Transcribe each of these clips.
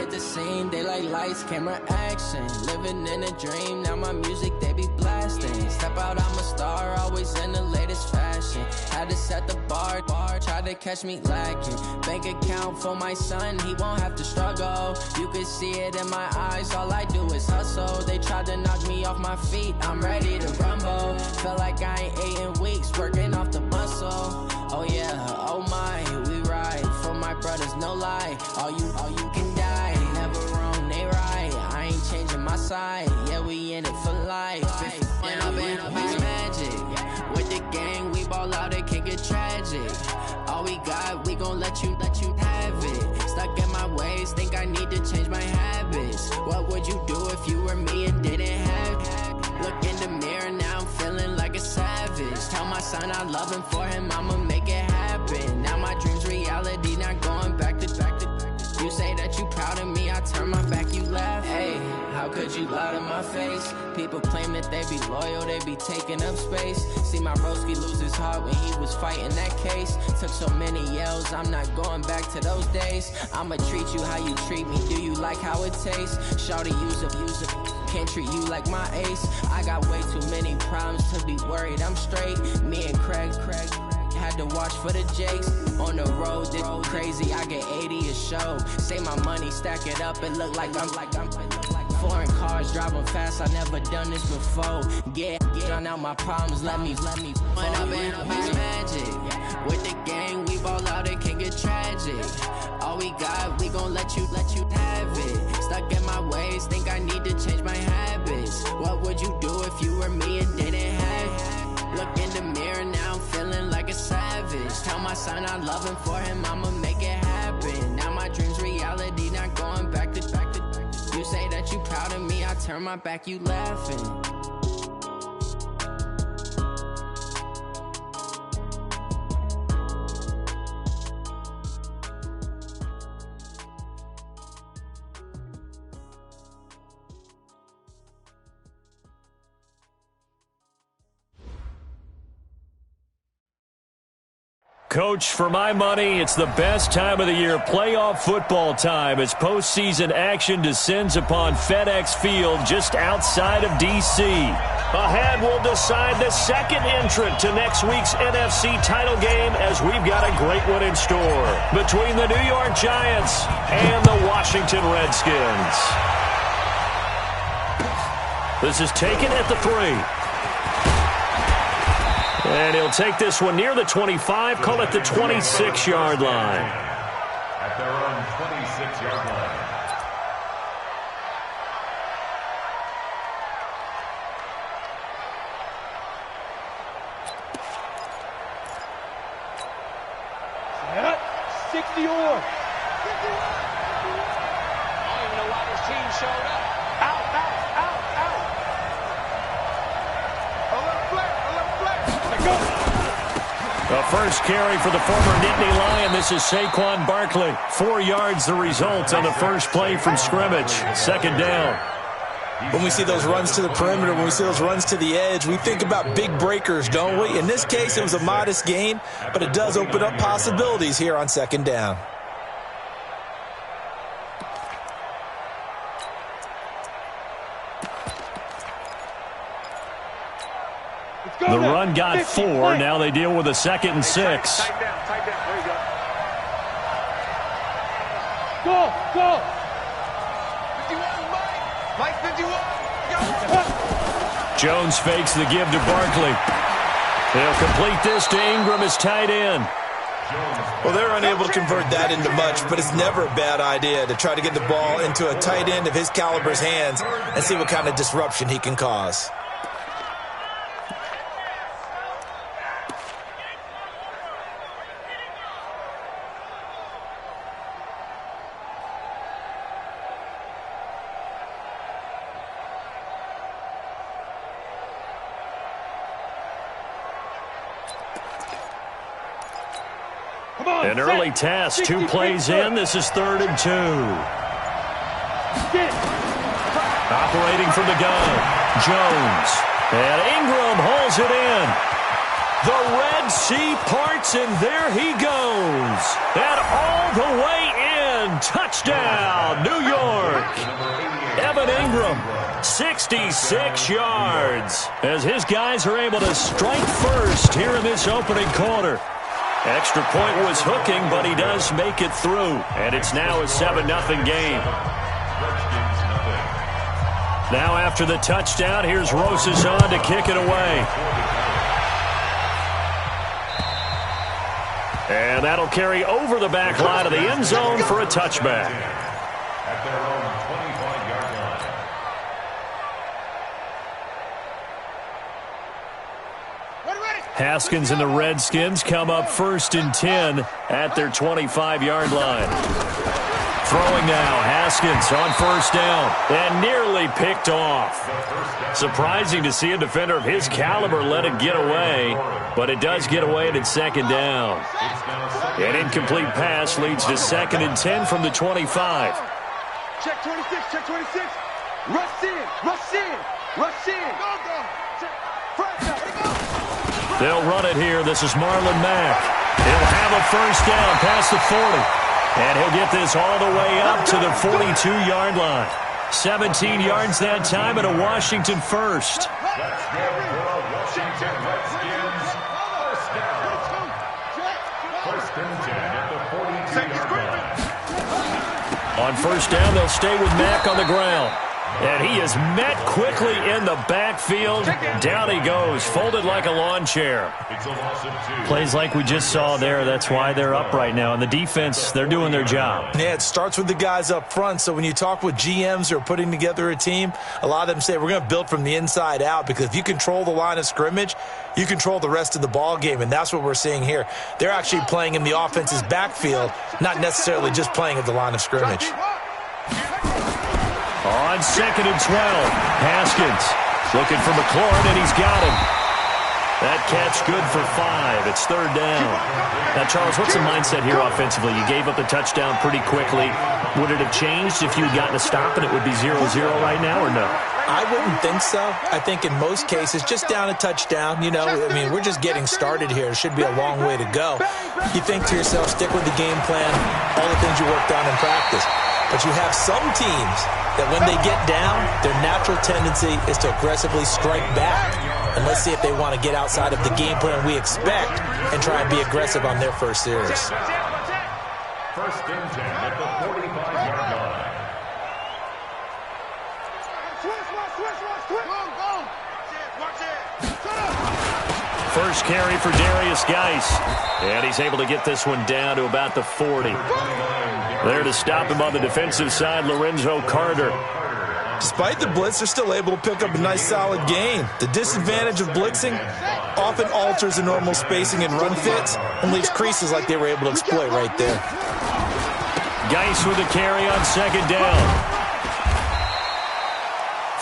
hit the scene, they like lights, camera, action. Living in a dream, now my music they be blasting. Step out, I'm a star, always in the latest fashion. Had to set the bar, try to catch me lacking. Bank account for my son, he won't have to struggle. You can see it in my eyes, all I do is hustle. They tried to knock me off my feet, I'm ready to rumble. Felt like I ain't ate in weeks, working off the muscle. Oh yeah, oh my, we ride for my brothers, no lie. All you can die, never wrong, they right. I ain't changing my side, yeah, we in it for life. When I've been magic, with the gang, we ball out, it can get tragic. All we got, we gon' let you have it. Stuck in my ways, think I need to change my habits. What would you do if you were me and didn't have it? Look in the mirror, now I'm feeling like a savage. Tell my son I love him, for him I'ma make it happen. Now my dream's reality, not going back to. You say that you proud of me, I turn my back, you laugh. Hey, how could you lie to my face? People claim that they be loyal, they be taking up space. See my broski lose his heart when he was fighting that case. Took so many yells, I'm not going back to those days. I'ma treat you how you treat me, do you like how it tastes? Shawty, use it, can't treat you like my ace. I got way too many problems to be worried, I'm straight. Me and Craig had to watch for the Jakes. On the road, this crazy, I get 80 a show. Say my money, stack it up, it look like I'm foreign cars, driving fast, I never done this before. Get on out my problems, let me. When I've been magic, with the gang, we ball out, it can get tragic. All we got, we gon' let you have it. Stuck in my ways, think I need to change my habits. What would you do if you were me and didn't have it? Look in the mirror, now I'm feeling like a savage. Tell my son I love him, for him I'ma make it happen. Now my dream's reality, not going back to. You say that you proud of me, I turn my back, you laughing. Coach, for my money, it's the best time of the year, playoff football time, as postseason action descends upon FedEx Field just outside of D.C. Ahead, we'll decide the second entrant to next week's NFC title game, as we've got a great one in store between the New York Giants and the Washington Redskins. This is taken at the 3. And he'll take this one near the 25, call it the 26-yard line. At their own 26-yard line. Set, 60 or. I don't even know why this team showed up. Out. The first carry for the former Nittany Lion. This is Saquon Barkley. 4 yards the result on the first play from scrimmage. Second down. When we see those runs to the perimeter, when we see those runs to the edge, we think about big breakers, don't we? In this case, it was a modest gain, but it does open up possibilities here on second down. The run got 4. Now they deal with a 2nd and 6. Tight down. There you go. Go. 51, Mike 51. Jones fakes the give to Barkley. They'll complete this to Ingram as tight end. Well, they're unable to convert that into much, but it's never a bad idea to try to get the ball into a tight end of his caliber's hands and see what kind of disruption he can cause. An early test, 2 plays in. This is 3rd and 2. Operating from the gun, Jones. And Ingram hauls it in. The Red Sea parts, and there he goes. And all the way in and touchdown, New York. Evan Ingram, 66 yards, as his guys are able to strike first here in this opening quarter. Extra point was hooking, but he does make it through, and it's now a 7-0 game. Now after the touchdown, here's Rosas on to kick it away. And that'll carry over the back line of the end zone for a touchback. At their own 25-yard line. Haskins and the Redskins come up 1st and 10 at their 25-yard line. Throwing now, Haskins on 1st down, and nearly picked off. Surprising to see a defender of his caliber let it get away, but it does get away at 2nd down. An incomplete pass leads to 2nd and 10 from the 25. Check 26, check 26. Rush in, rush in, rush in. Go, go. They'll run it here. This is Marlon Mack. He'll have a 1st down past the 40. And he'll get this all the way up to the 42-yard line. 17 yards that time and a Washington first. That's good for a Washington Redskins first down. 1st and 10 at the 42-yard line. On 1st down, they'll stay with Mack on the ground. And he is met quickly in the backfield. Down he goes, folded like a lawn chair. It's a loss of 2. Plays like we just saw there. That's why they're up right now. And the defense, they're doing their job. Yeah, it starts with the guys up front. So when you talk with GMs who are putting together a team, a lot of them say we're going to build from the inside out, because if you control the line of scrimmage, you control the rest of the ball game. And that's what we're seeing here. They're actually playing in the offense's backfield, not necessarily just playing at the line of scrimmage. On 2nd and 12, Haskins looking for McLaurin, and he's got him. That catch good for 5. It's 3rd down. Now, Charles, what's the mindset here offensively? You gave up the touchdown pretty quickly. Would it have changed if you had gotten a stop and it would be 0-0 right now, or no? I wouldn't think so. I think in most cases, just down a touchdown, you know, I mean, we're just getting started here. It should be a long way to go. You think to yourself, stick with the game plan, all the things you worked on in practice. But you have some teams that when they get down, their natural tendency is to aggressively strike back. And let's see if they want to get outside of the game plan we expect and try and be aggressive on their first series. 1st and 10 at the 45-yard line. First carry for Darius Geis. And he's able to get this one down to about the 40. There to stop him on the defensive side, Lorenzo Carter. Despite the blitz, they're still able to pick up a nice, solid gain. The disadvantage of blitzing often alters the normal spacing and run fits and leaves creases like they were able to exploit right there. Geis with a carry on 2nd down.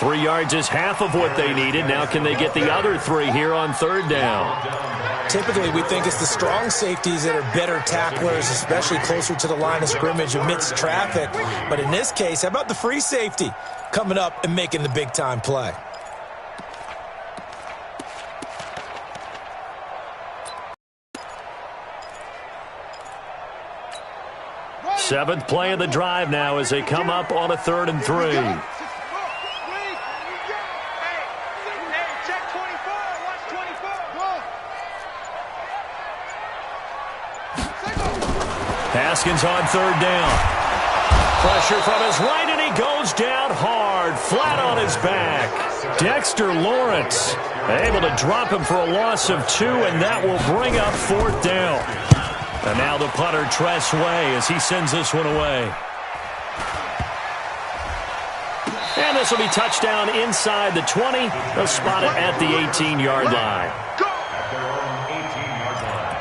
3 yards is half of what they needed. Now can they get the other 3 here on 3rd down? Typically, we think it's the strong safeties that are better tacklers, especially closer to the line of scrimmage amidst traffic. But in this case, how about the free safety coming up and making the big-time play? Seventh play of the drive now as they come up on a 3rd and 3. Haskins on 3rd down. Pressure from his right, and he goes down hard, flat on his back. Dexter Lawrence able to drop him for a loss of 2, and that will bring up 4th down. And now the punter, Tress Way, as he sends this one away. And this will be touchdown inside the 20. They'll spot it at the 18-yard line. At their own 18-yard line.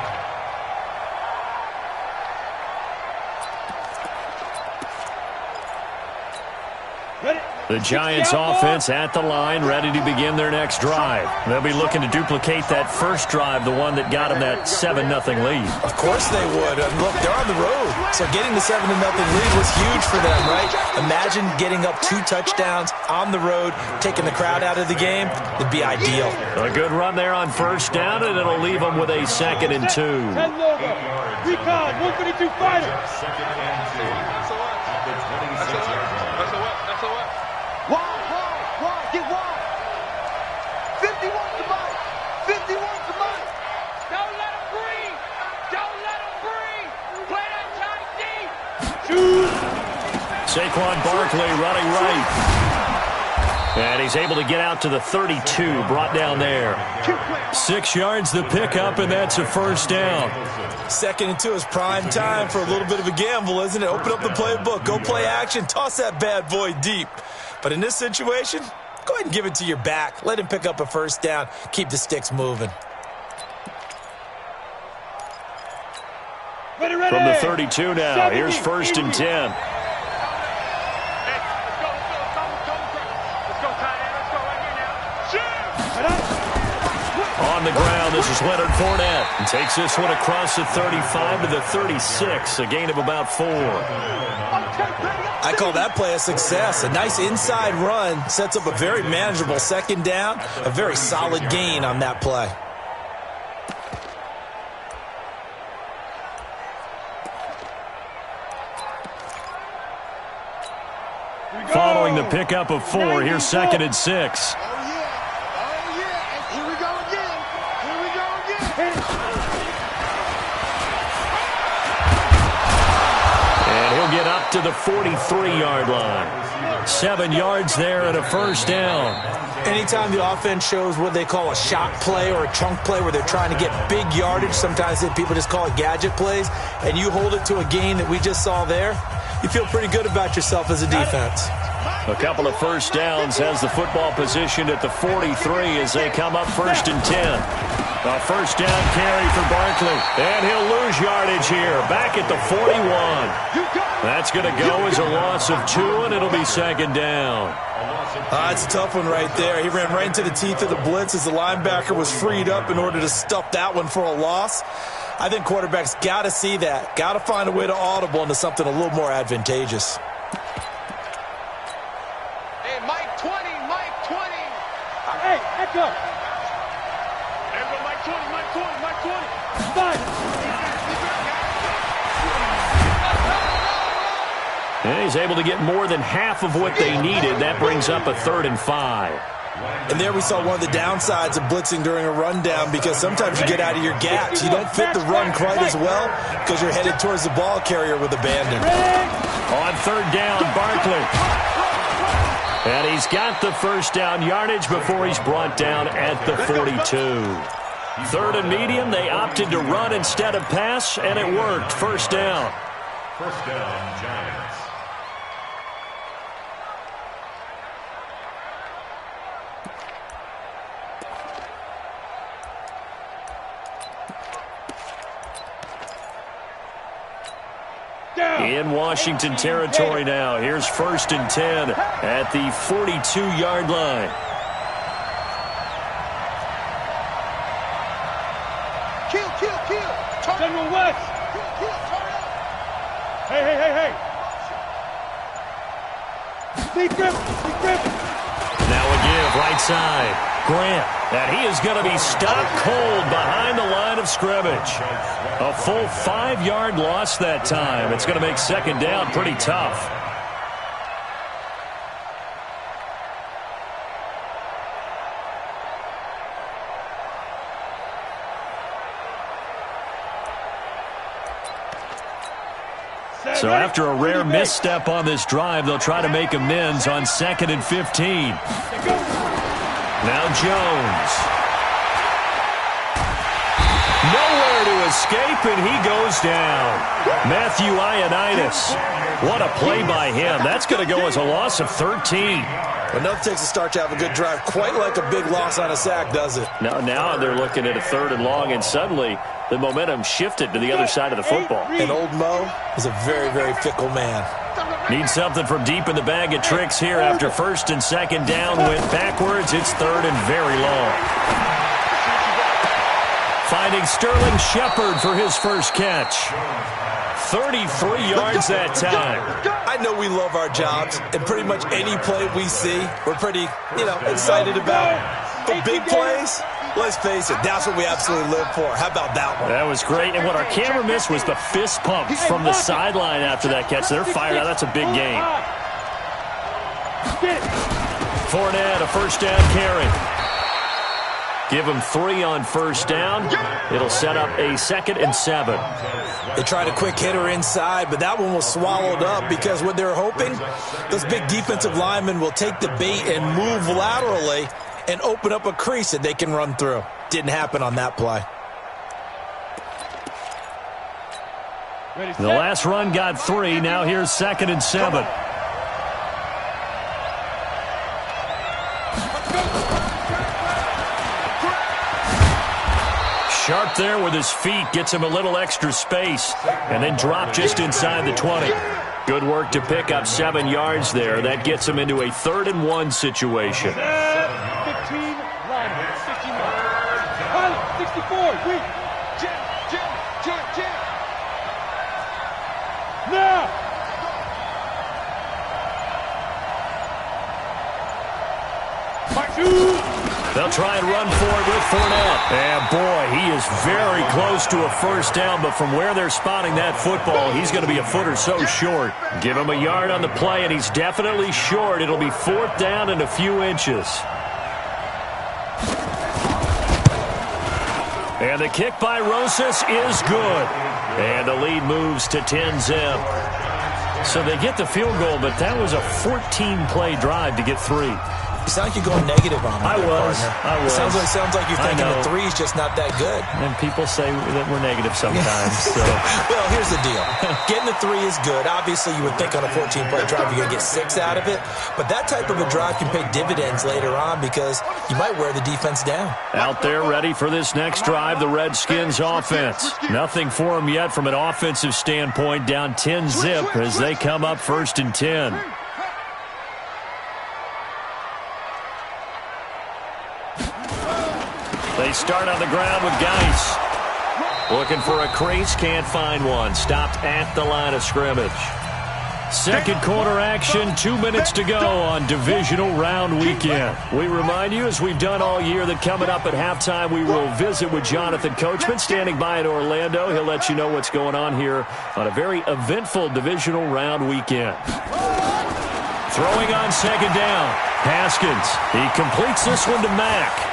The Giants offense at the line, ready to begin their next drive. They'll be looking to duplicate that first drive, the one that got them that 7-0 lead. Of course they would. Look, they're on the road, so getting the 7-0 lead was huge for them, right? Imagine getting up 2 touchdowns on the road, taking the crowd out of the game. It'd be ideal. A good run there on 1st down, and it'll leave them with a 2nd and 2. 10 logo. Recon, 152 fighter. 2nd and 2. Saquon Barkley running right. And he's able to get out to the 32, brought down there. 6 yards the pickup, and that's a first down. 2nd and 2 is prime time for a little bit of a gamble, isn't it? Open up the playbook, go play action, toss that bad boy deep. But in this situation, go ahead and give it to your back. Let him pick up a first down. Keep the sticks moving. From the 32 now, here's 1st and 10. On the ground, this is Leonard Fournette. And takes this one across the 35 to the 36, a gain of about 4. I call that play a success. A nice inside run sets up a very manageable 2nd down. A very solid gain on that play. Following the pickup of 4, here's 2nd and 6. Get up to the 43-yard line. 7 yards there and a first down. Anytime the offense shows what they call a shot play or a chunk play where they're trying to get big yardage, sometimes people just call it gadget plays, and you hold it to a gain that we just saw there, you feel pretty good about yourself as a defense. A couple of first downs has the football positioned at the 43 as they come up 1st and 10. A first down carry for Barkley. And he'll lose yardage here. Back at the 41. That's going to go as a loss of 2, and it'll be 2nd down. It's a tough one right there. He ran right into the teeth of the blitz as the linebacker was freed up in order to stuff that one for a loss. I think quarterbacks got to see that. Got to find a way to audible into something a little more advantageous. Hey, Mike 20, Mike 20. Hey, echo. Mike 20, Mike 20, Mike 20. And he's able to get more than half of what they needed. That brings up a 3rd and 5. And there we saw one of the downsides of blitzing during a rundown, because sometimes you get out of your gaps. You don't fit the run quite as well because you're headed towards the ball carrier with abandon. On 3rd down, Barkley. And he's got the first down yardage before he's brought down at the 42. 3rd and medium, they opted to run instead of pass, and it worked. First down. First down, Giants. In Washington territory now. Here's 1st and 10 at the 42-yard line. Kill. General West. Hey. Steve Griffin. Now a give, right side. Grant, and he is going to be stopped cold behind the line of scrimmage. A full 5-yard loss that time. It's going to make 2nd down pretty tough. So after a rare misstep on this drive, they'll try to make amends on 2nd and 15. Now Jones. Nowhere to escape, and he goes down. Matthew Ioannidis. What a play by him. That's going to go as a loss of 13. Enough takes to start to have a good drive. Quite like a big loss on a sack, does it? Now they're looking at a 3rd and long, and suddenly the momentum shifted to the other side of the football. And old Mo is a very, very fickle man. Need something from deep in the bag of tricks here after 1st and 2nd down. Went backwards. It's 3rd and very long. Finding Sterling Shepard for his first catch. 33 yards that time. I know we love our jobs, and pretty much any play we see, we're pretty, excited about. But big plays, let's face it, that's what we absolutely live for. How about that one? That was great, and what our camera missed was the fist pump from the sideline after that catch. They're fired out. That's a big game. Fournette, a first down carry. Give him 3 on first down. It'll set up a 2nd and 7. They tried a quick hitter inside, but that one was swallowed up because what they're hoping, those big defensive linemen will take the bait and move laterally and open up a crease that they can run through. Didn't happen on that play. The last run got 3. Now here's 2nd and 7. Sharp there with his feet, gets him a little extra space, and then drop just inside the 20. Good work to pick up 7 yards there. That gets him into a 3rd and 1 situation. 15, line, 69. 64, wait. Jam. Now. They'll try and run for it with Fournette. And, boy, he is very close to a first down, but from where they're spotting that football, he's going to be a foot or so short. Give him a yard on the play, and he's definitely short. It'll be 4th down and a few inches. And the kick by Rosas is good. And the lead moves to 10-zip. So they get the field goal, but that was a 14-play drive to get 3. You sound like you're going negative on me. I was. Sounds like you're thinking the 3's just not that good. And people say that we're negative sometimes. So. Well, here's the deal. Getting the 3 is good. Obviously, you would think on a 14-play drive you're going to get 6 out of it. But that type of a drive can pay dividends later on because you might wear the defense down. Out there ready for this next drive, the Redskins offense. Nothing for them yet from an offensive standpoint, down 10-zip as they come up 1st and 10. They start on the ground with Geis. Looking for a crease, can't find one. Stopped at the line of scrimmage. Second quarter action, 2 minutes to go on divisional round weekend. We remind you, as we've done all year, that coming up at halftime, we will visit with Jonathan Coachman, standing by in Orlando. He'll let you know what's going on here on a very eventful divisional round weekend. Throwing on 2nd down, Haskins. He completes this one to Mack.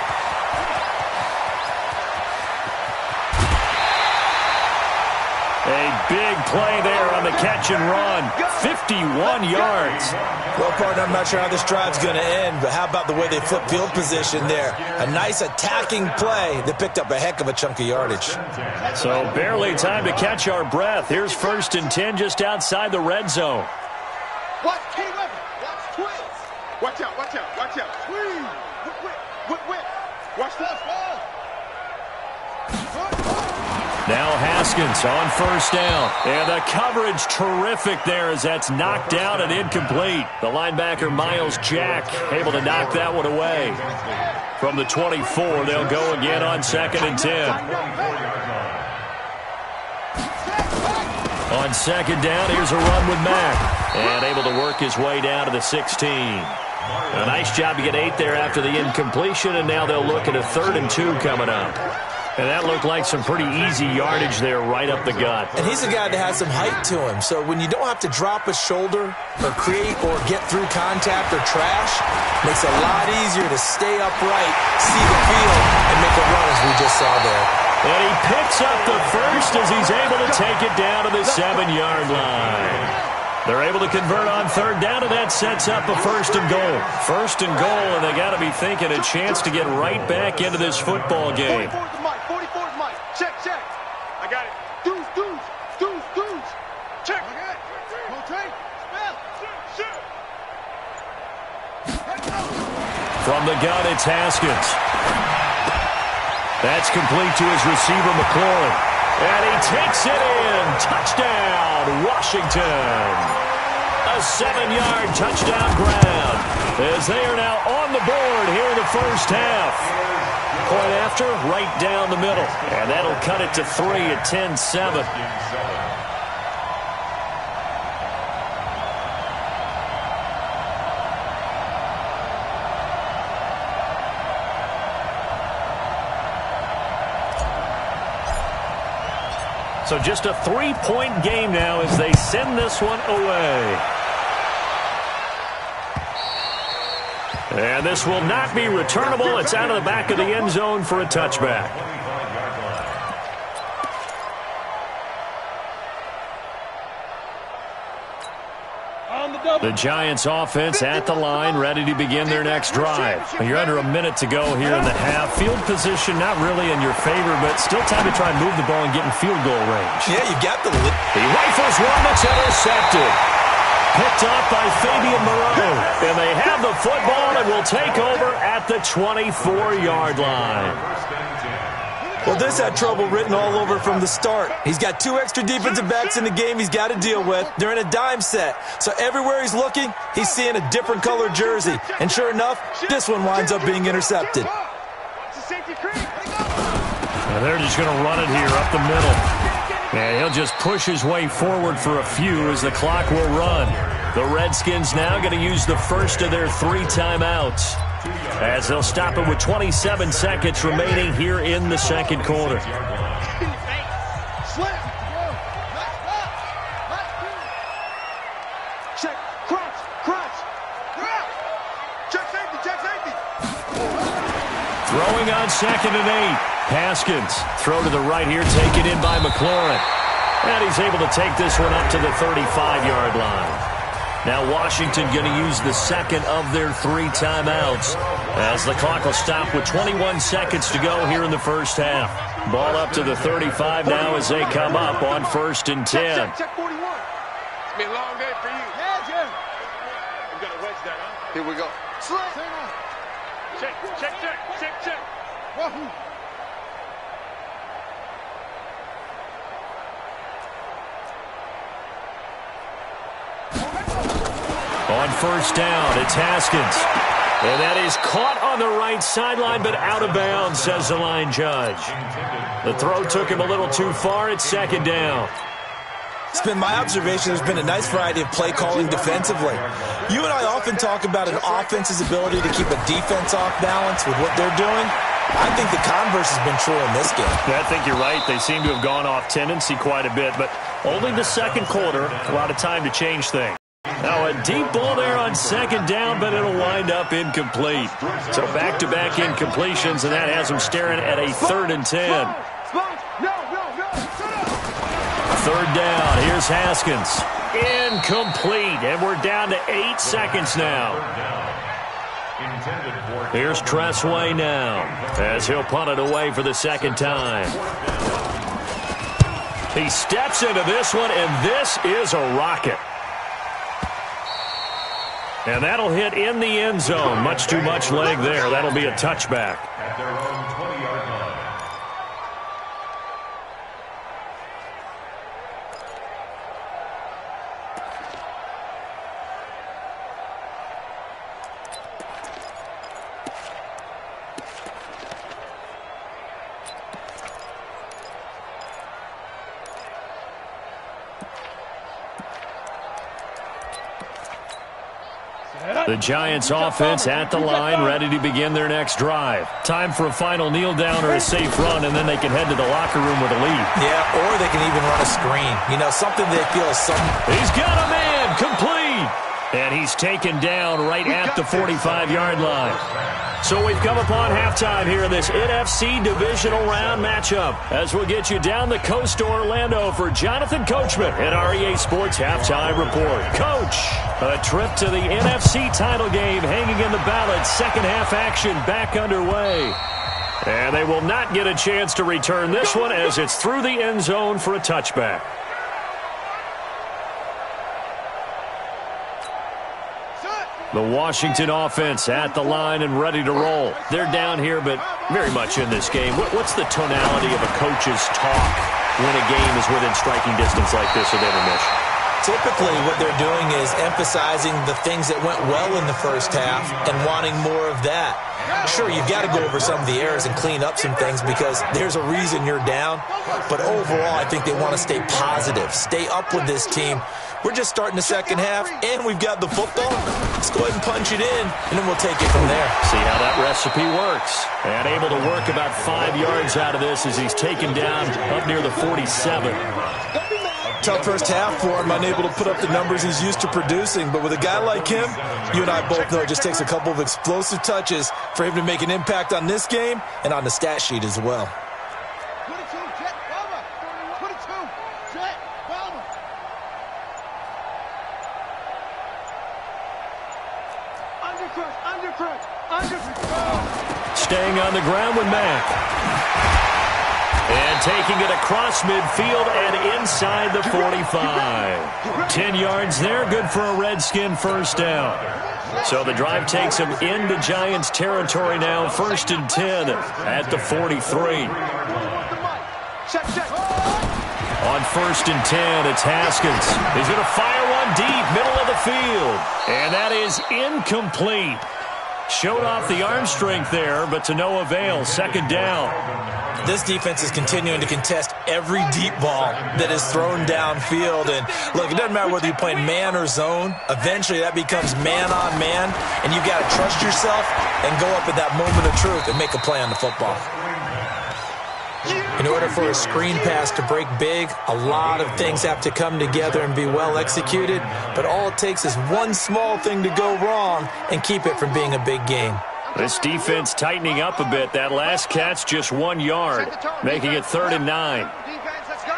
A big play there on the catch and run. 51 yards. Well, partner, I'm not sure how this drive's going to end, but how about the way they flip field position there? A nice attacking play that picked up a heck of a chunk of yardage. So barely time to catch our breath. Here's 1st and 10 just outside the red zone. Watch K-11. Watch twins. Watch out. Twins. Whip. Watch this ball. Now Haskins on 1st down. And the coverage terrific there as that's knocked down and incomplete. The linebacker, Miles Jack, able to knock that one away. From the 24, they'll go again on 2nd and 10. On 2nd down, here's a run with Mack. And able to work his way down to the 16. A nice job to get 8 there after the incompletion, and now they'll look at a 3rd and 2 coming up. And that looked like some pretty easy yardage there right up the gut. And he's a guy that has some height to him. So when you don't have to drop a shoulder or create or get through contact or trash, makes it a lot easier to stay upright, see the field, and make a run as we just saw there. And he picks up the first as he's able to take it down to the 7-yard line. They're able to convert on 3rd down, and that sets up a 1st and goal. 1st and goal, and they got to be thinking a chance to get right back into this football game. 44's Mike. Check. I got it. Dudes. Check. Rotate. Spell. Shoot. From the gun, it's Haskins. That's complete to his receiver, McLaurin. And he takes it in. Touchdown, Washington. A 7-yard touchdown grab as they are now on the board here in the first half. Point after, right down the middle. And that'll cut it to 3 at 10-7. So just a 3-point game now as they send this one away. And this will not be returnable. It's out of the back of the end zone for a touchback. The Giants offense at the line, ready to begin their next drive. You're under a minute to go here in the half. Field position not really in your favor, but still time to try and move the ball and get in field goal range. Yeah, you got the... He rifles one that's intercepted. Picked up by Fabian Moreau. And they have the football and will take over at the 24-yard line. Well, this had trouble written all over from the start. He's got 2 extra defensive backs in the game he's got to deal with. They're in a dime set. So everywhere he's looking, he's seeing a different colored jersey. And sure enough, this one winds up being intercepted. And they're just going to run it here up the middle. And he'll just push his way forward for a few as the clock will run. The Redskins now going to use the first of their 3 timeouts, as they'll stop it with 27 seconds remaining here in the second quarter. Check, crunch, crunch. Check safety, check safety. Throwing on 2nd and 8. Haskins, throw to the right here, taken in by McLaurin. And he's able to take this one up to the 35-yard line. Now Washington going to use the second of their 3 timeouts, as the clock will stop with 21 seconds to go here in the first half. Ball up to the 35 now as they come up on 1st and 10. Check 41. It's been a long day for you. Yeah, Jim. We got to wedge that, huh? Here we go. Slant. Check, check, check, check, check. Wahoo. On 1st down, it's Haskins. And that is caught on the right sideline, but out of bounds, says the line judge. The throw took him a little too far. It's 2nd down. It's been my observation there's been a nice variety of play calling defensively. You and I often talk about an offense's ability to keep a defense off balance with what they're doing. I think the converse has been true in this game. Yeah, I think you're right. They seem to have gone off tendency quite a bit, but only the second quarter, a lot of time to change things. Now a deep ball there on 2nd down, but it'll wind up incomplete. So back-to-back incompletions, and that has them staring at a 3rd and 10. 3rd down, here's Haskins. Incomplete, and we're down to 8 seconds now. Here's Tressway now, as he'll punt it away for the 2nd time. He steps into this one, and this is a rocket. And that'll hit in the end zone. Much too much leg there. That'll be a touchback. At their own 20-yard line. The Giants offense at the line, ready to begin their next drive. Time for a final kneel down or a safe run, and then they can head to the locker room with a lead. Yeah, or they can even run a screen. You know, something they feel is some... He's got a man, complete. And he's taken down right at the 45-yard line. So we've come upon halftime here in this NFC divisional round matchup, as we'll get you down the coast to Orlando for Jonathan Coachman at REA Sports Halftime Report. Coach, a trip to the NFC title game hanging in the balance. Second half action back underway. And they will not get a chance to return this one as it's through the end zone for a touchback. The Washington offense at the line and ready to roll. They're down here, but very much in this game. What's the tonality of a coach's talk when a game is within striking distance like this with intermission? Typically, what they're doing is emphasizing the things that went well in the first half and wanting more of that. Sure, you've got to go over some of the errors and clean up some things because there's a reason you're down. But overall, I think they want to stay positive, stay up with this team. We're just starting the second half, and we've got the football. Let's go ahead and punch it in, and then we'll take it from there. See how that recipe works. And able to work about 5 yards out of this as he's taken down up near the 47. Tough first half for him, unable to put up the numbers he's used to producing. But with a guy like him, you and I both know it just takes a couple of explosive touches for him to make an impact on this game and on the stat sheet as well. Staying on the ground with Mack. And taking it across midfield and inside the 45. 10 yards there, good for a Redskin first down. So the drive takes him into Giants territory now, 1st and 10 at the 43. On 1st and 10, it's Haskins. He's going to fire one deep, middle of the field. And that is incomplete. Showed off the arm strength there, but to no avail. 2nd down. This defense is continuing to contest every deep ball that is thrown downfield. And look, it doesn't matter whether you're playing man or zone. Eventually that becomes man on man, and you've got to trust yourself and go up at that moment of truth and make a play on the football. In order for a screen pass to break big, a lot of things have to come together and be well executed, but all it takes is one small thing to go wrong and keep it from being a big game. This defense tightening up a bit. That last catch just 1 yard, making it 3rd and 9. Defense, let's go.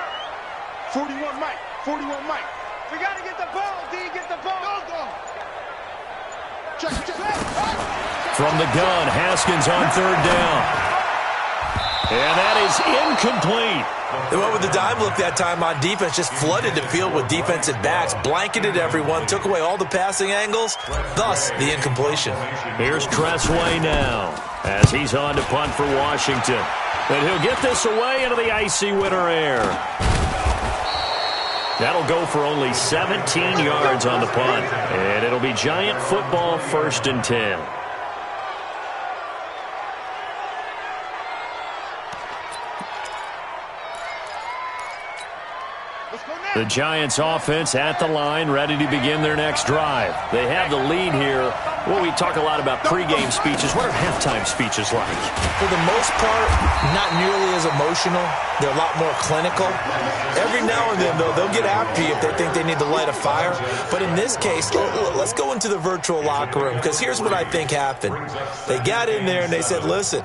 41 Mike. 41 Mike. We got to get the ball, D. Get the ball. Go. Check. From the gun, Haskins on 3rd down. And that is incomplete. They went with the dime look that time on defense, just flooded the field with defensive backs, blanketed everyone, took away all the passing angles, thus the incompletion. Here's Tressway now as he's on to punt for Washington. And he'll get this away into the icy winter air. That'll go for only 17 yards on the punt. And it'll be Giant football, 1st and 10. The Giants offense at the line, ready to begin their next drive. They have the lead here. Well, we talk a lot about pregame speeches. What are halftime speeches like? For the most part, not nearly as emotional. They're a lot more clinical. Every now and then, though, they'll get after you if they think they need to light a fire. But in this case, let's go into the virtual locker room, because here's what I think happened. They got in there and they said, listen,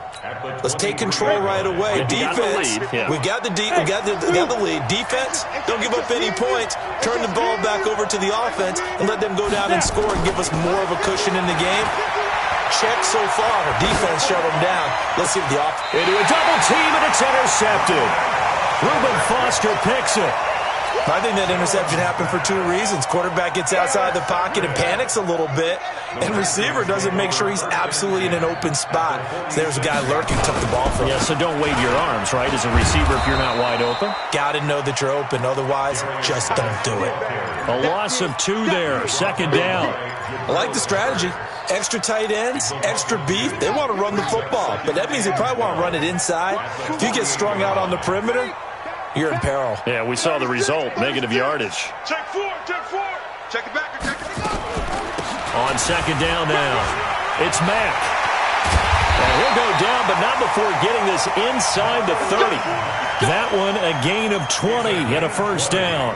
let's take control right away. Defense, we've got the lead. Defense, don't give up any points. Turn the ball back over to the offense and let them go down and score and give us more of a cushion in the game. Check so far. Defense shut them down. Let's see if the offense. Into a double team, and it's intercepted. Reuben Foster picks it. I think that interception happened for 2 reasons. Quarterback gets outside the pocket and panics a little bit, and receiver doesn't make sure he's absolutely in an open spot. So there's a guy lurking, took the ball from him. Yeah, so don't wave your arms, right, as a receiver if you're not wide open. Got to know that you're open. Otherwise, just don't do it. A loss of 2 there, 2nd down. I like the strategy. Extra tight ends, extra beef. They want to run the football, but that means they probably want to run it inside. If you get strung out on the perimeter, you're in peril. Yeah, we saw the result, negative yardage. Check 4. Check it back. Check it. On 2nd down now, it's Mack. And he'll go down, but not before getting this inside the 30. That one, a gain of 20 and a 1st down.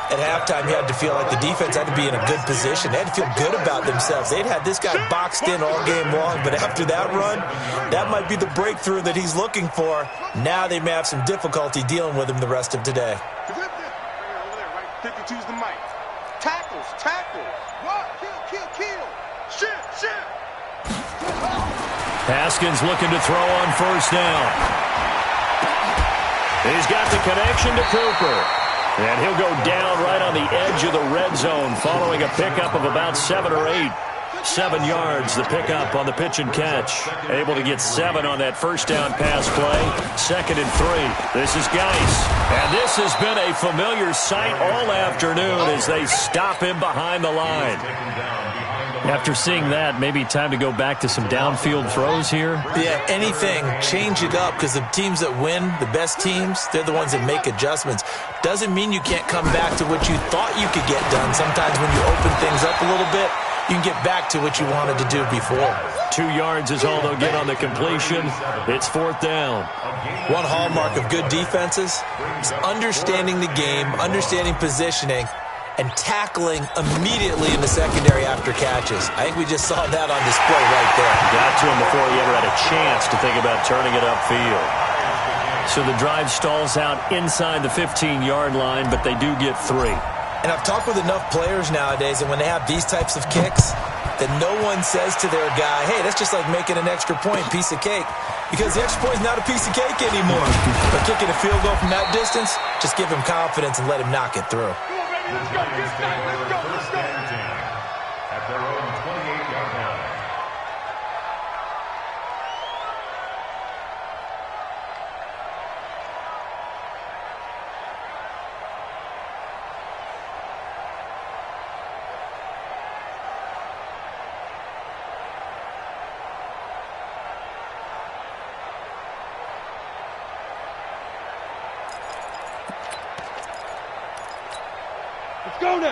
At halftime, you had to feel like the defense had to be in a good position. They had to feel good about themselves. They'd had this guy boxed in all game long, but after that run, that might be the breakthrough that he's looking for. Now they may have some difficulty dealing with him the rest of today. Over there, right? 52's the mic. Tackles. What? Kill. Shit. Haskins looking to throw on 1st down. He's got the connection to Cooper. And he'll go down right on the edge of the red zone following a pickup of about 7 or 8. 7 yards, the pickup on the pitch and catch. Able to get 7 on that 1st down pass play. 2nd and 3. This is Geis. And this has been a familiar sight all afternoon as they stop him behind the line. After seeing that, maybe time to go back to some downfield throws here. Yeah, anything. Change it up, because the teams that win, the best teams, they're the ones that make adjustments. Doesn't mean you can't come back to what you thought you could get done. Sometimes when you open things up a little bit, you can get back to what you wanted to do before. 2 yards is all they'll get on the completion. It's 4th down. One hallmark of good defenses is understanding the game, understanding positioning, and tackling immediately in the secondary after catches. I think we just saw that on display right there. Got to him before he ever had a chance to think about turning it upfield. So the drive stalls out inside the 15-yard line, but they do get 3. And I've talked with enough players nowadays, and when they have these types of kicks, that no one says to their guy, hey, that's just like making an extra point, piece of cake. Because the extra point is not a piece of cake anymore. But kicking a field goal from that distance, just give him confidence and let him knock it through. Let's go. First and 10 at their own 28-yard line.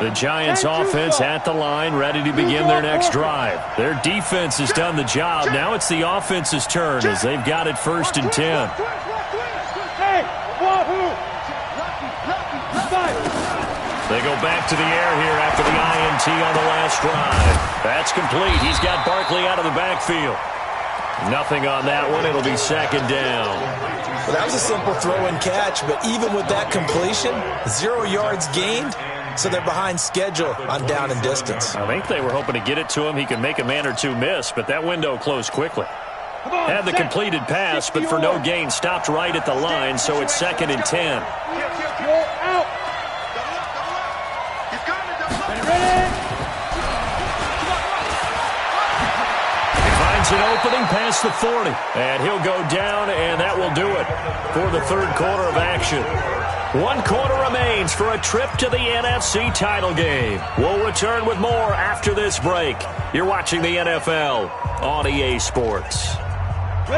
The Giants offense at the line, ready to begin their next drive. Their defense has done the job. Now it's the offense's turn as they've got it 1st and 10. They go back to the air here after the INT on the last drive. That's complete. He's got Barkley out of the backfield. Nothing on that one. It'll be 2nd down. Well, that was a simple throw and catch, but even with that completion, 0 yards gained. So they're behind schedule on down and distance. I think they were hoping to get it to him. He could make a man or two miss, but that window closed quickly. Had the completed pass, but for no gain, stopped right at the line, so it's 2nd and 10. He finds an opening past the 40, and he'll go down, and that will do it for the 3rd quarter of action. 1 quarter remains for a trip to the NFC title game. We'll return with more after this break. You're watching the NFL on EA Sports.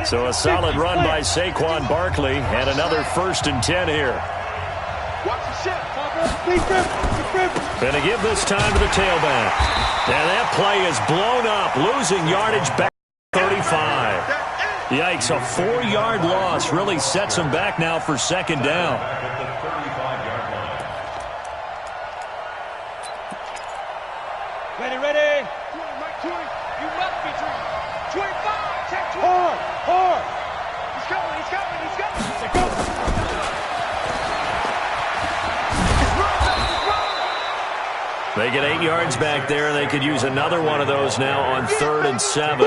So a solid run by Saquon Barkley and another 1st and 10 here. Gonna give this time to the tailback. And that play is blown up, losing yardage back 35. Yikes, a 4-yard loss really sets him back now for 2nd down. Ready. 20. You must be 25. Check 20. Hard. He's coming. Let's go. They get 8 yards back there, and they could use another one of those now on 3rd and 7.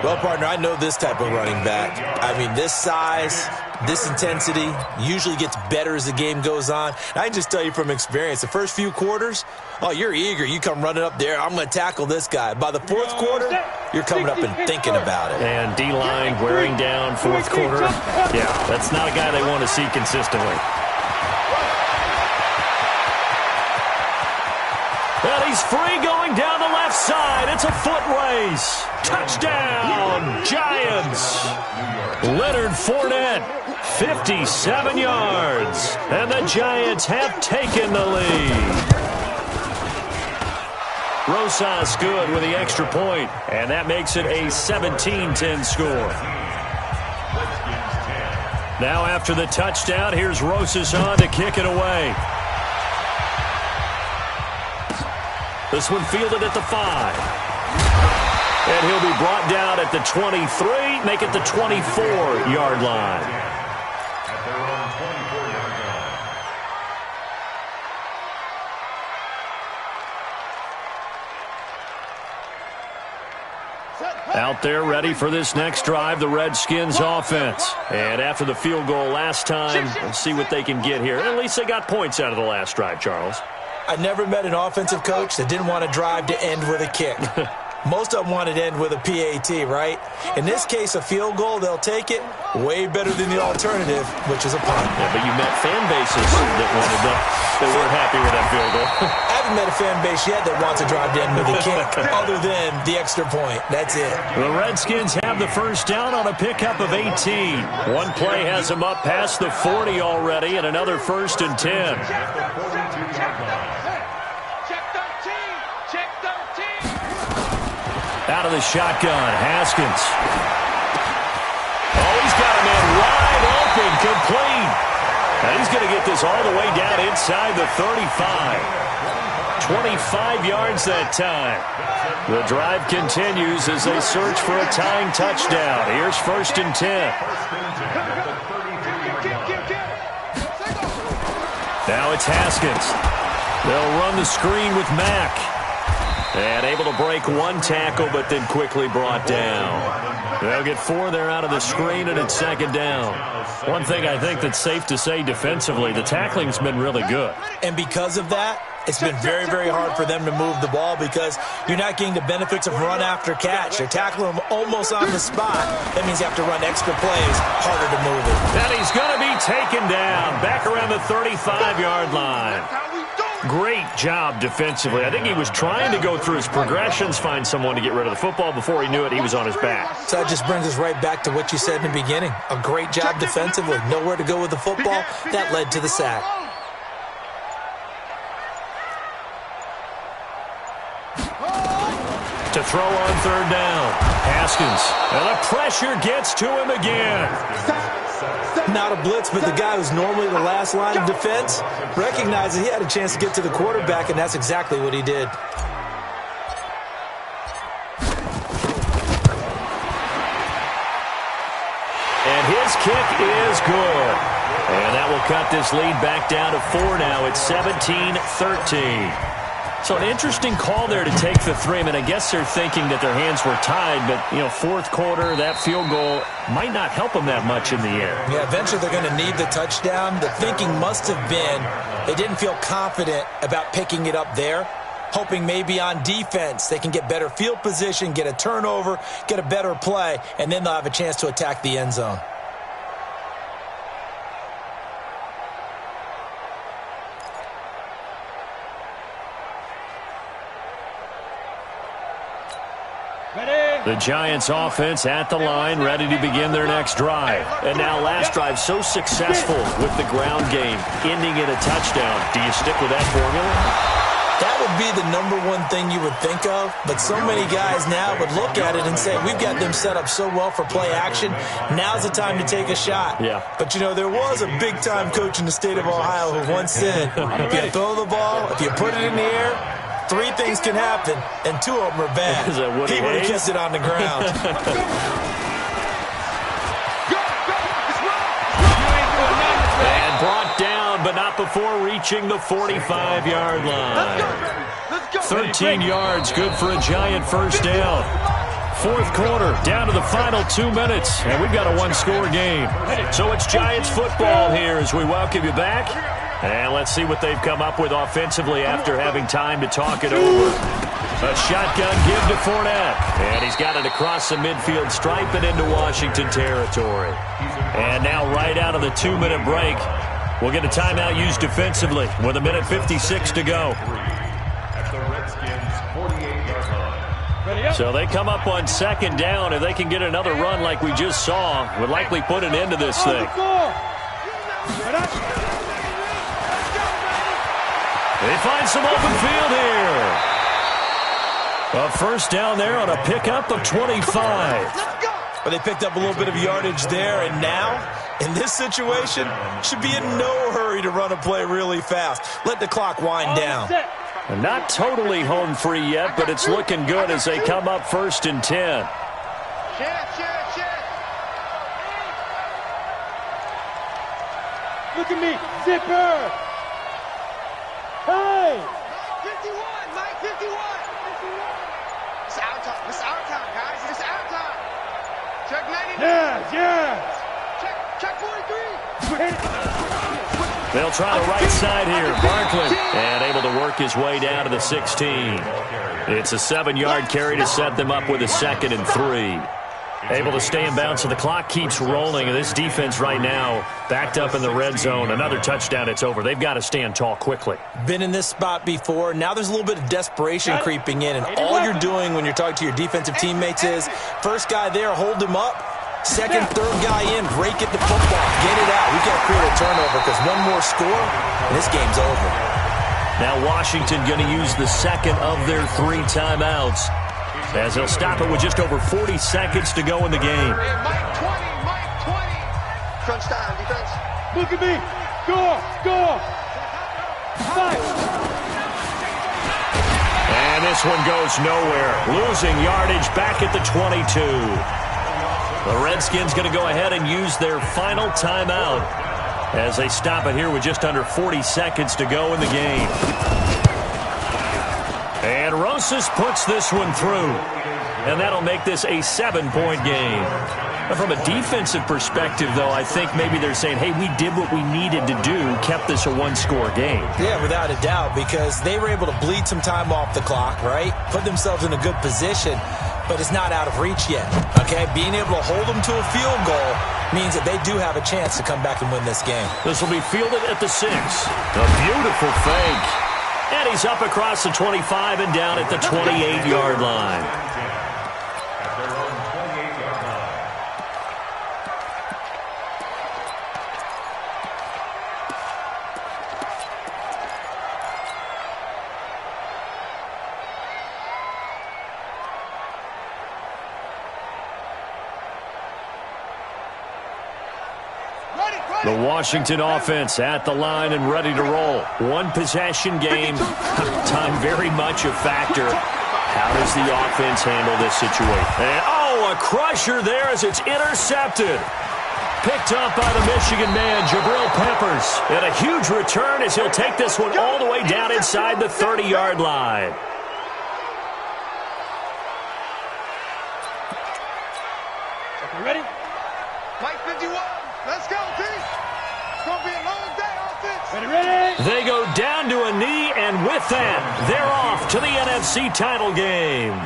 Well, partner, I know this type of running back. I mean, this size, this intensity usually gets better as the game goes on. And I can just tell you from experience, the first few quarters, oh, you're eager. You come running up there, I'm going to tackle this guy. By the 4th quarter, you're coming up and thinking about it. And D-line wearing down 4th quarter. Yeah, that's not a guy they want to see consistently. And he's free going down the left side. It's a foot race. Touchdown, Giants. Leonard Fournette, 57 yards. And the Giants have taken the lead. Rosas good with the extra point, and that makes it a 17-10 score. Now after the touchdown, here's Rosas on to kick it away. This one fielded at the 5. And he'll be brought down at the 23, make it the 24-yard line. At their own 24-yard line. Out there ready for this next drive, the Redskins offense. And after the field goal last time, we'll see what they can get here. At least they got points out of the last drive, Charles. I never met an offensive coach that didn't want to drive to end with a kick. Most of them wanted to end with a PAT, right? In this case, a field goal, they'll take it. Way better than the alternative, which is a punt. Yeah, but you met fan bases that wanted that weren't happy with that field goal. I haven't met a fan base yet that wants to drive to end with a kick, other than the extra point. That's it. The Redskins have the first down on a pickup of 18. One play has them up past the 40 already, and another 1st and 10. Check 13. Check 13. Out of the shotgun, Haskins. Oh, he's got a man wide open, complete. And he's going to get this all the way down inside the 35. 25 yards that time. The drive continues as they search for a tying touchdown. Here's 1st and 10. Now it's Haskins. They'll run the screen with Mack. And able to break one tackle, but then quickly brought down. They'll get 4 there out of the screen, and it's 2nd down. One thing I think that's safe to say defensively, the tackling's been really good. And because of that, it's been very, very hard for them to move the ball because you're not getting the benefits of run after catch. You're tackling them almost on the spot. That means you have to run extra plays, harder to move it. And he's going to be taken down back around the 35-yard line. Great job defensively. I think he was trying to go through his progressions, find someone to get rid of the football. Before he knew it, he was on his back. So that just brings us right back to what you said in the beginning. A great job defensively. Nowhere to go with the football. That led to the sack. To throw on 3rd down. Haskins. And the pressure gets to him again. Not a blitz, but the guy who's normally the last line of defense recognized that he had a chance to get to the quarterback, and that's exactly what he did. And his kick is good. And that will cut this lead back down to 4 now. It's 17-13. So an interesting call there to take the 3. I mean, I guess they're thinking that their hands were tied, but, 4th quarter, that field goal might not help them that much in the end. Yeah, eventually they're going to need the touchdown. The thinking must have been they didn't feel confident about picking it up there, hoping maybe on defense they can get better field position, get a turnover, get a better play, and then they'll have a chance to attack the end zone. The Giants offense at the line, ready to begin their next drive. And now last drive so successful with the ground game, ending in a touchdown. Do you stick with that formula? That would be the #1 thing you would think of, but so many guys now would look at it and say, we've got them set up so well for play action, now's the time to take a shot. Yeah. But, there was a big-time coach in the state of Ohio who once said, if you throw the ball, if you put it in the air, 3 things can happen, and 2 of them are bad. He would have kept it on the ground. And brought down, but not before reaching the 45-yard line. 13 yards, good for a Giant 1st down. 4th quarter, down to the final 2 minutes, and we've got a 1-score game. So it's Giants football here as we welcome you back. And let's see what they've come up with offensively after having time to talk it over. A shotgun give to Fournette. And he's got it across the midfield stripe and into Washington territory. And now right out of the 2-minute break, we'll get a timeout used defensively with 1:56 to go. At the Redskins' 48-yard line. So they come up on 2nd down. If they can get another run like we just saw, would likely put an end to this thing. They find some open field here. A 1st down there on a pickup of 25. But they picked up a little bit of yardage there, and now, in this situation, should be in no hurry to run a play really fast. Let the clock wind down. Not totally home free yet, but it's looking good as they come up 1st and 10. Look at me, zipper. Hey! 51, Mike, 51. It's our time. It's our time, guys. It's our time. Check 99. Yes. Check 43. They'll try the right side here. Barkley, and able to work his way down to the 16. It's a 7-yard carry to set them up with a 2nd and 3. Able to stay in bounds, so the clock keeps rolling. And this defense right now backed up in the red zone. Another touchdown, it's over. They've got to stand tall quickly. Been in this spot before. Now there's a little bit of desperation creeping in. And all you're doing when you're talking to your defensive teammates is, first guy there, hold him up. Second, third guy in, rake at the football. Get it out. We've got to create a turnover because one more score, and this game's over. Now Washington going to use the 2nd of their 3 timeouts. as he'll stop it with just over 40 seconds to go in the game. Hey, Mike 20, Mike 20. Crunch time, defense. Look at me. Score, score. Five. And this one goes nowhere. Losing yardage back at the 22. The Redskins going to go ahead and use their final timeout as they stop it here with just under 40 seconds to go in the game. And Rosas puts this one through. And that'll make this a 7-point game. But from a defensive perspective, though, I think maybe they're saying, hey, we did what we needed to do, kept this a one-score game. Yeah, without a doubt, because they were able to bleed some time off the clock, right? Put themselves in a good position, but it's not out of reach yet, okay? Being able to hold them to a field goal means that they do have a chance to come back and win this game. This will be fielded at the 6. A beautiful fake. And he's up across the 25 and down at the 28-yard line. The Washington offense at the line and ready to roll. One possession game. Time very much a factor. How does the offense handle this situation? And, a crusher there as it's intercepted. Picked up by the Michigan man, Jabril Peppers. And a huge return as he'll take this one all the way down inside the 30-yard line. You ready? Mike 51. Let's go, team. It's going to be a long day, offense. Ready, ready. They go down to a knee, and with that, they're off to the NFC title game.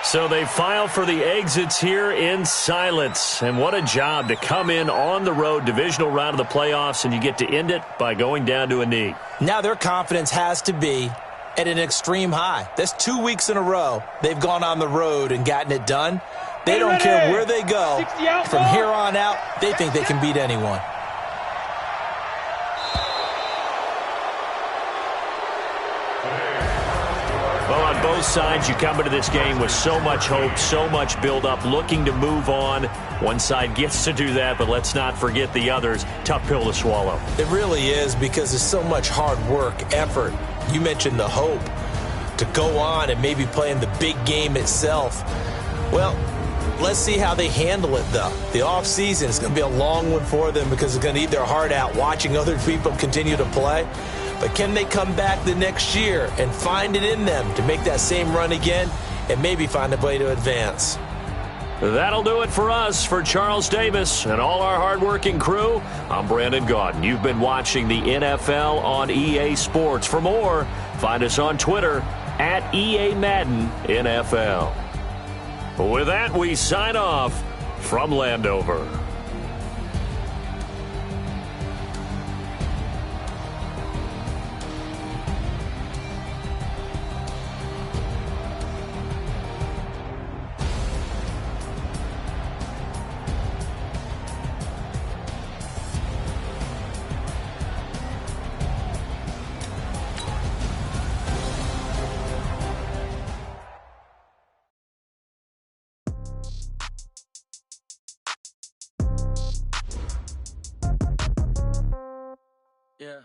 So they file for the exits here in silence. And what a job to come in on the road, divisional round of the playoffs, and you get to end it by going down to a knee. Now their confidence has to be at an extreme high. That's 2 weeks in a row they've gone on the road and gotten it done. They don't care where they go. From here on out, they think they can beat anyone. Well, on both sides, you come into this game with so much hope, so much build-up, looking to move on. One side gets to do that, but let's not forget the others. Tough pill to swallow. It really is, because there's so much hard work, effort. You mentioned the hope to go on and maybe play in the big game itself. Well, let's see how they handle it, though. The offseason is going to be a long one for them because they're going to eat their heart out watching other people continue to play. But can they come back the next year and find it in them to make that same run again and maybe find a way to advance? That'll do it for us. For Charles Davis and all our hardworking crew, I'm Brandon Gaudin. You've been watching the NFL on EA Sports. For more, find us on Twitter at EA Madden NFL. With that, we sign off from Landover. Yeah.